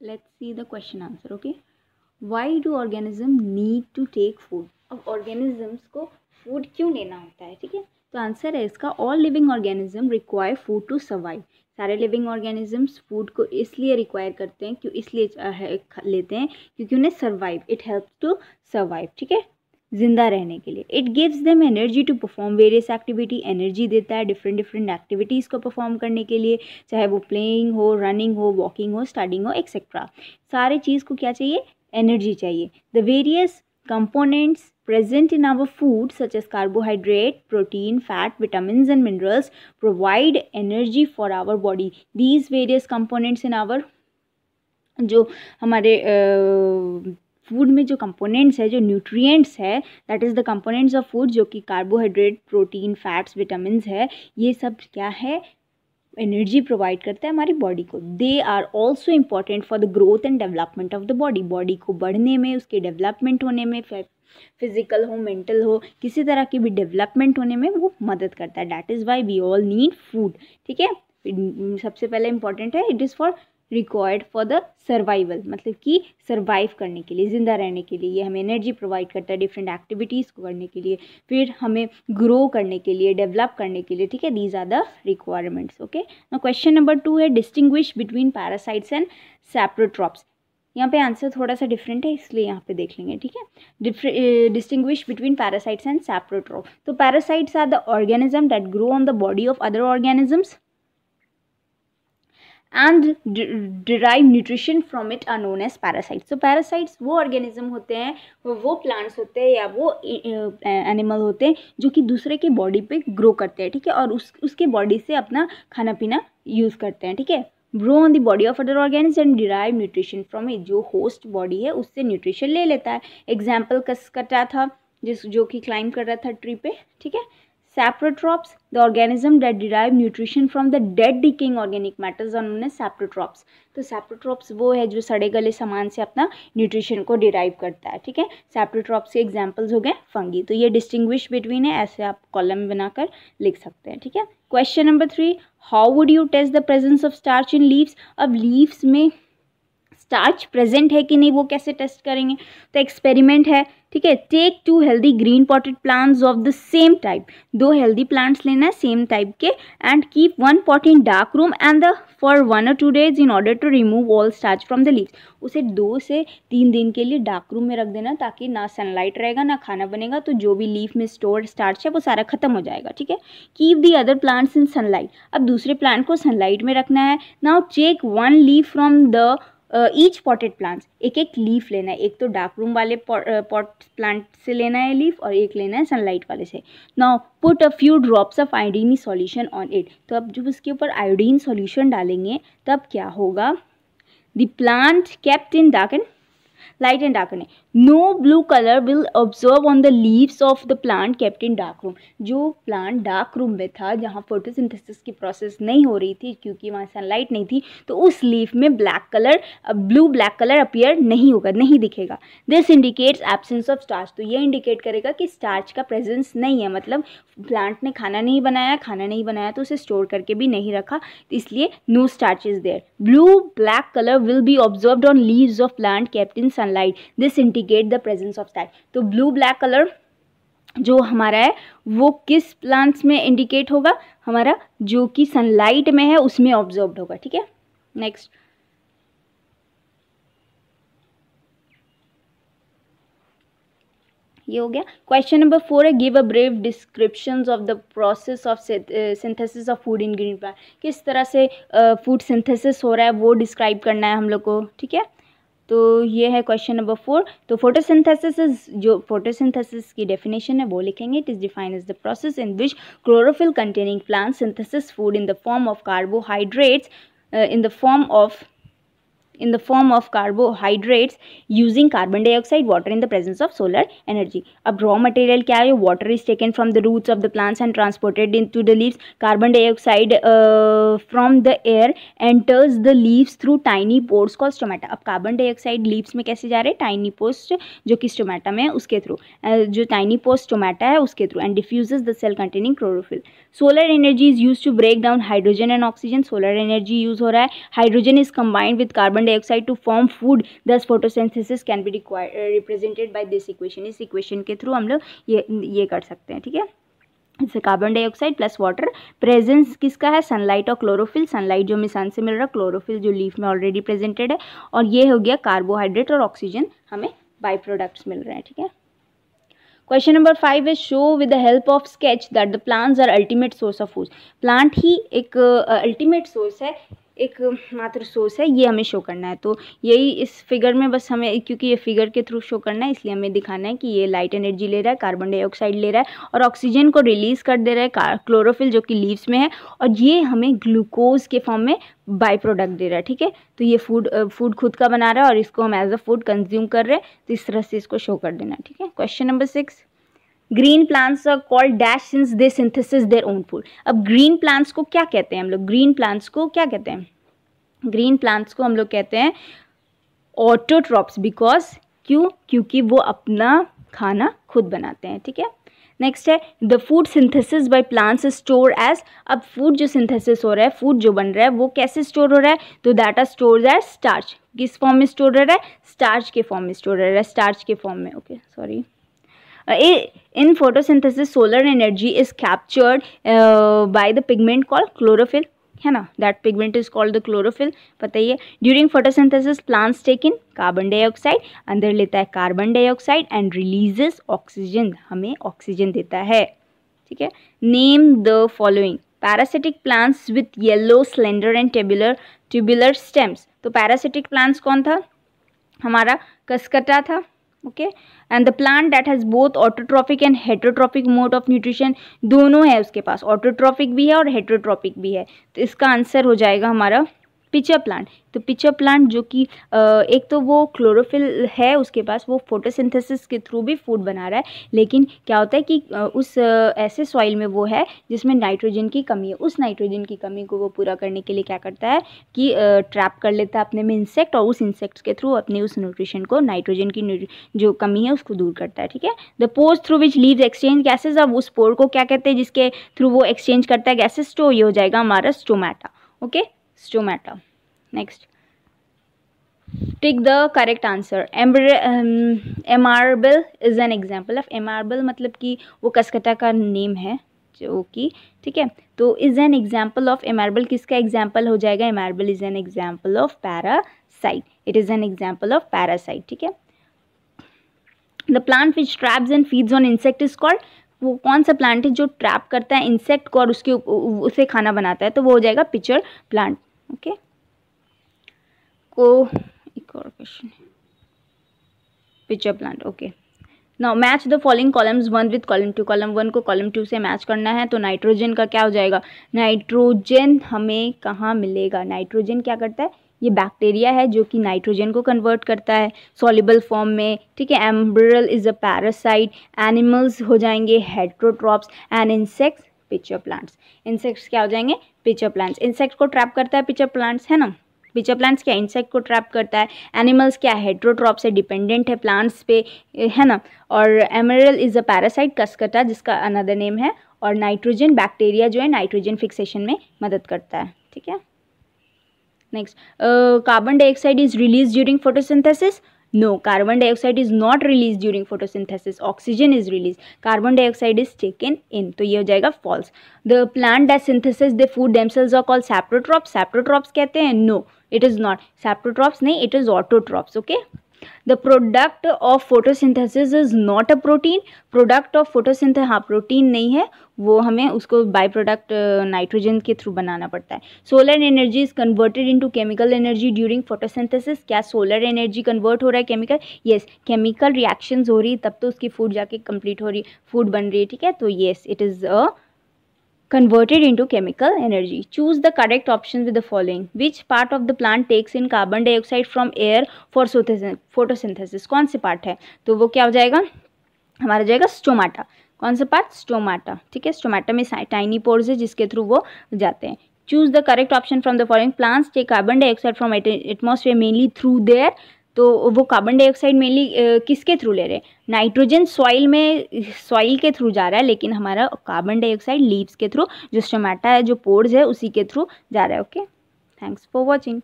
Let's see the question answer. Okay, why do organism need to take food. अब organisms को food क्यों लेना होता है, ठीक है. तो आंसर है इसका, all living organism require food to survive. सारे लिविंग ऑर्गेनिजम्स फूड को इसलिए रिक्वायर करते हैं, क्यों इसलिए लेते हैं क्योंकि उन्हें survive, it helps to survive, ठीक है, जिंदा रहने के लिए. It gives them energy to perform various activity. Energy देता है डिफरेंट डिफरेंट एक्टिविटीज़ को परफॉर्म करने के लिए, चाहे वो प्लेइंग हो, रनिंग हो, वॉकिंग हो, स्टडिंग हो, एक्सेट्रा. सारे चीज़ को क्या चाहिए, एनर्जी चाहिए. The various components present in our food such as carbohydrate, protein, fat, vitamins and minerals provide energy for our body. These various components in our जो हमारे फूड में जो कंपोनेंट्स है, जो न्यूट्रिएंट्स है, that is the components of food, जो कि carbohydrate, protein, fats, vitamins है, ये सब क्या है, एनर्जी प्रोवाइड करता है हमारी बॉडी को. They are also important for the growth and development of the body. Body को बढ़ने में, उसके डेवलपमेंट होने में, फिजिकल हो, मेंटल हो, किसी तरह की भी डेवलपमेंट होने में वो मदद करता है. That is why we all need food, ठीक है. सबसे पहले इंपॉर्टेंट है, it is for required for the survival, मतलब कि सर्वाइव करने के लिए, ज़िंदा रहने के लिए. ये हमें एनर्जी प्रोवाइड करता है डिफरेंट एक्टिविटीज़ को करने के लिए, फिर हमें ग्रो करने के लिए, डेवलप करने के लिए, ठीक है. These are the requirements. Okay, now question number 2 है, distinguish between parasites and saprotrophs. यहाँ पे आंसर थोड़ा सा डिफरेंट है, इसलिए यहाँ पे देख लेंगे, ठीक है. Distinguish between parasites and saprotroph. तो parasites are the organism that grow on the body of other organisms and derive nutrition from it are known as parasites. So parasites वो organism होते हैं, वो plants होते हैं या वो animal होते हैं जो कि दूसरे के body पे grow करते हैं, ठीक है, और उसके body से अपना खाना पीना use करते हैं, ठीक है. grow on the body of other organisms and derive nutrition from it. जो host body है उससे nutrition ले लेता है. example कसकटा था जो कि climb कर रहा था tree पे, ठीक है. Saprotrops, the organism that derive nutrition from the dead decaying organic matters are known as saprotrops. तो saprotrops वो है जो सड़े गले सामान से अपना न्यूट्रिशन को डिराइव करता है, ठीक है. saprotrops के एग्जांपल्स हो गए फंगी. तो ये डिस्टिंग्विश बिटवीन है, ऐसे आप कॉलम बनाकर लिख सकते हैं, ठीक है. Question number 3, how would you test the presence of starch in leaves. अब लीव्स में स्टार्च प्रेजेंट है कि नहीं वो कैसे टेस्ट करेंगे. तो एक्सपेरिमेंट है, ठीक है. Take 2 healthy green potted plants of the same type. 2 healthy plants लेना है सेम टाइप के, and keep 1 pot in dark room and for 1 or 2 days in order to remove all starch from the leaves. उसे 2 से 3 दिन के लिए dark room में रख देना, ताकि ना सनलाइट रहेगा ना खाना बनेगा, तो जो भी लीफ में स्टोर्ड स्टार्च है वो सारा खत्म हो जाएगा, ठीक है. Keep the other plants in sunlight. अब दूसरे प्लांट को सनलाइट में रखना है. Now take 1 leaf from the each potted plants. एक एक लीफ लेना है, एक तो डार्क रूम वाले पॉट प्लांट से लेना है लीफ, और एक लेना है सनलाइट वाले से. Now put a few drops of iodine solution on it. तो अब जब उसके ऊपर आयोडीन सॉल्यूशन डालेंगे तब क्या होगा, the plant kept in dark and light and dark. No blue colour will observe on the leaves of the plant kept in dark room. जो प्लांट डार्क रूम में था, जहाँ फोटोसिंथेसिस की प्रोसेस नहीं हो रही थी क्योंकि वहाँ सनलाइट नहीं थी, तो उस लीफ में ब्लू ब्लैक कलर अपीयर नहीं होगा, नहीं दिखेगा. This indicates absence of starch. तो ये इंडिकेट करेगा कि स्टार्च का प्रेजेंस नहीं है, मतलब प्लांट ने खाना नहीं बनाया तो उसे स्टोर करके भी नहीं रखा, इसलिए no starch is there. Blue black colour will be observed on leaves of plant kept in sunlight. This indicate the presence of starch. तो ब्लू ब्लैक कलर जो हमारा है वो किस प्लांट्स में इंडिकेट होगा, हमारा जो कि सनलाइट में है उसमें ऑब्जर्व्ड होगा, ठीक है. नेक्स्ट, ये हो गया. क्वेश्चन नंबर 4 है, give a brief descriptions of the process of synthesis of food in green plant. किस तरह से फूड सिंथेसिस हो रहा है वो डिस्क्राइब करना है हम लोग को, ठीक है. तो ये है क्वेश्चन नंबर 4. तो फोटोसिंथेसिस की डेफिनेशन है वो लिखेंगे. It is defined as the process in which chlorophyll containing plant synthesis food in the form of carbohydrates in the form of carbohydrates using carbon dioxide, water in the presence of solar energy. अब raw material क्या है, water is taken from the roots of the plants and transported into the leaves. Carbon dioxide from the air enters the leaves through tiny pores called stomata. अब carbon dioxide leaves में कैसे जा रहे हैं, tiny pores जो कि stomata में है उसके थ्रू, जो tiny pores stomata है उसके through, and diffuses the cell containing chlorophyll. Solar energy is used to break down hydrogen and oxygen. Solar energy use हो रहा है, hydrogen is combined with carbon dioxide to form food, thus photosynthesis can be represented by this equation. इस equation के through हम लोग ये कर सकते हैं, ठीक है। इससे carbon dioxide plus water, presence किसका है, सनलाइट और क्लोरोफिल, सनलाइट जो हमें सन से मिल रहा है, क्लोरोफिल जो लीफ में ऑलरेडी प्रेजेंटेड है, और ये हो गया कार्बोहाइड्रेट और ऑक्सीजन हमें बाई प्रोडक्ट्स मिल रहे हैं, ठीक है। क्वेश्चन नंबर 5 है show with the help of sketch that the plants are ultimate source of food. Plant ही एक अल्टीमेट सोर्स है, एक मात्र सोर्स है, ये हमें शो करना है। तो यही इस फिगर में बस हमें, क्योंकि ये फिगर के थ्रू शो करना है इसलिए हमें दिखाना है कि ये लाइट एनर्जी ले रहा है, कार्बन डाइऑक्साइड ले रहा है और ऑक्सीजन को रिलीज कर दे रहा है क्लोरोफिल जो कि लीव्स में है, और ये हमें ग्लूकोज के फॉर्म में बाई प्रोडक्ट दे रहा है, ठीक है। तो ये फूड खुद का बना रहा है और इसको हम एज अ फूड कंज्यूम कर रहे हैं, तो इस तरह से इसको शो कर देना, ठीक है। Question number 6, green plants are called dash since they synthesis their own food. अब ग्रीन प्लांट्स को क्या कहते हैं हम लोग, ग्रीन प्लांट्स को क्या कहते हैं, ग्रीन प्लांट्स को हम लोग कहते हैं ऑटोट्रॉप्स, बिकॉज क्योंकि वो अपना खाना खुद बनाते हैं, ठीक है। नेक्स्ट है the food synthesis by plants store as. अब फूड जो सिंथेसिस हो रहा है, फूड जो बन रहा है वो कैसे स्टोर हो रहा है, तो that are stored as starch. किस फॉर्म में स्टोर हो रहा है, स्टार्च के फॉर्म में स्टोर हो रहा है, स्टार्च के फॉर्म में, okay sorry. In photosynthesis solar energy is captured by the pigment called chlorophyll, है ना, that pigment is called the chlorophyll, पता ही है। During photosynthesis plants take in carbon dioxide, अंदर लेता है carbon dioxide and releases oxygen, हमें oxygen देता है, ठीक है। Name the following parasitic plants with yellow slender and tubular stems। तो parasitic plants कौन था, हमारा कसकटा था, okay. And the plant that has both autotrophic and heterotrophic mode of nutrition, दोनों है उसके पास, ऑटोट्रॉपिक भी है और हेटरोट्रॉपिक भी है। तो इसका आंसर हो जाएगा हमारा पिचर प्लांट। तो पिचर प्लांट जो कि एक तो वो क्लोरोफिल है उसके पास, वो फोटोसिंथेसिस के थ्रू भी फूड बना रहा है, लेकिन क्या होता है कि उस ऐसे सॉइल में वो है जिसमें नाइट्रोजन की कमी है, उस नाइट्रोजन की कमी को वो पूरा करने के लिए क्या करता है कि ट्रैप कर लेता है अपने में इंसेक्ट, और उस इंसेक्ट्स के थ्रू अपने उस न्यूट्रिशन को, नाइट्रोजन की जो कमी है उसको दूर करता है, ठीक है। The pores through which leaves exchange gases, अब उस पोर को क्या कहते हैं जिसके थ्रू वो एक्सचेंज करता है गैसेज, तो ये हो जाएगा हमारा stomata, okay, stomata. Next, tick the correct answer. Amarbel is an example of, एमार्बल मतलब कि वो कसकटा का नेम है जो कि, ठीक है। तो इज एन एग्जाम्पल ऑफ, एमार्बल किसका एग्जाम्पल हो जाएगा, amarbel is an example of parasite, it is an example of parasite, ठीक है। The plant which traps and feeds on insect is called, वो कौन सा प्लांट है जो ट्रैप करता है इंसेक्ट को और उसे खाना बनाता है, तो वो हो जाएगा पिचर प्लांट, ओके। को एक और क्वेश्चन है, pitcher plant, okay. Now match the following columns 1 with column 2, column 1 को कॉलम 2 से मैच करना है। तो नाइट्रोजन का क्या हो जाएगा, नाइट्रोजन हमें कहाँ मिलेगा, नाइट्रोजन क्या करता है, ये बैक्टीरिया है जो कि नाइट्रोजन को कन्वर्ट करता है सॉल्युबल फॉर्म में, ठीक है। Amarbel is a parasite, animals हो जाएंगे heterotrophs, and insects pitcher plants. Insects क्या हो जाएंगे, पिचर प्लांट्स। इंसेक्ट को ट्रैप करता है पिचर प्लांट्स, है ना, पिचर प्लांट्स क्या इंसेक्ट को ट्रैप करता है। एनिमल्स क्या हेटरोट्रॉप से डिपेंडेंट है प्लांट्स पे, है ना। और एमरल इज अ पैरासाइट, कसकटा जिसका अनदर नेम है, और नाइट्रोजन बैक्टीरिया जो है नाइट्रोजन फिक्सेशन में मदद करता है, ठीक है। Next, carbon dioxide is release during photosynthesis, no, carbon dioxide is not release during photosynthesis, oxygen is release, carbon dioxide is taken in, तो ये हो जाएगा false. The plant that synthesis the food themselves are called saprotrophs, saprotrophs कहते हैं, no it is not, saprotrophs नहीं, it is autotrophs, okay. The product of photosynthesis is not a protein, product of photosynthesis, हाँ protein नहीं है वो, हमें उसको by product nitrogen के थ्रू बनाना पड़ता है। Solar energy is converted into chemical energy during photosynthesis, क्या सोलर एनर्जी कन्वर्ट हो रहा है केमिकल, येस, केमिकल रिएक्शंस हो रही है तब तो उसकी फूड जाके कंप्लीट हो रही है, फूड बन रही है, ठीक है। तो yes, it is a converted into chemical energy. Choose the correct option with the following. Which part of the plant takes in carbon dioxide from air for photosynthesis? कौन से पार्ट है, तो वो क्या हो जाएगा हमारा, जाएगा स्टोमाटा। कौन सा पार्ट, स्टोमाटा, ठीक है। स्टोमाटा में टाइनी पोर्स है जिसके थ्रू वो जाते हैं। Choose the correct option from the following. Plants take carbon dioxide from atmosphere mainly through their, तो वो कार्बन डाइऑक्साइड मेनली किसके थ्रू ले रहे हैं, नाइट्रोजन सॉइल में, सॉइल के थ्रू जा रहा है, लेकिन हमारा कार्बन डाइऑक्साइड लीव्स के थ्रू, जो स्टोमेटा है, जो पोर्स है उसी के थ्रू जा रहा है, ओके। Thanks for watching.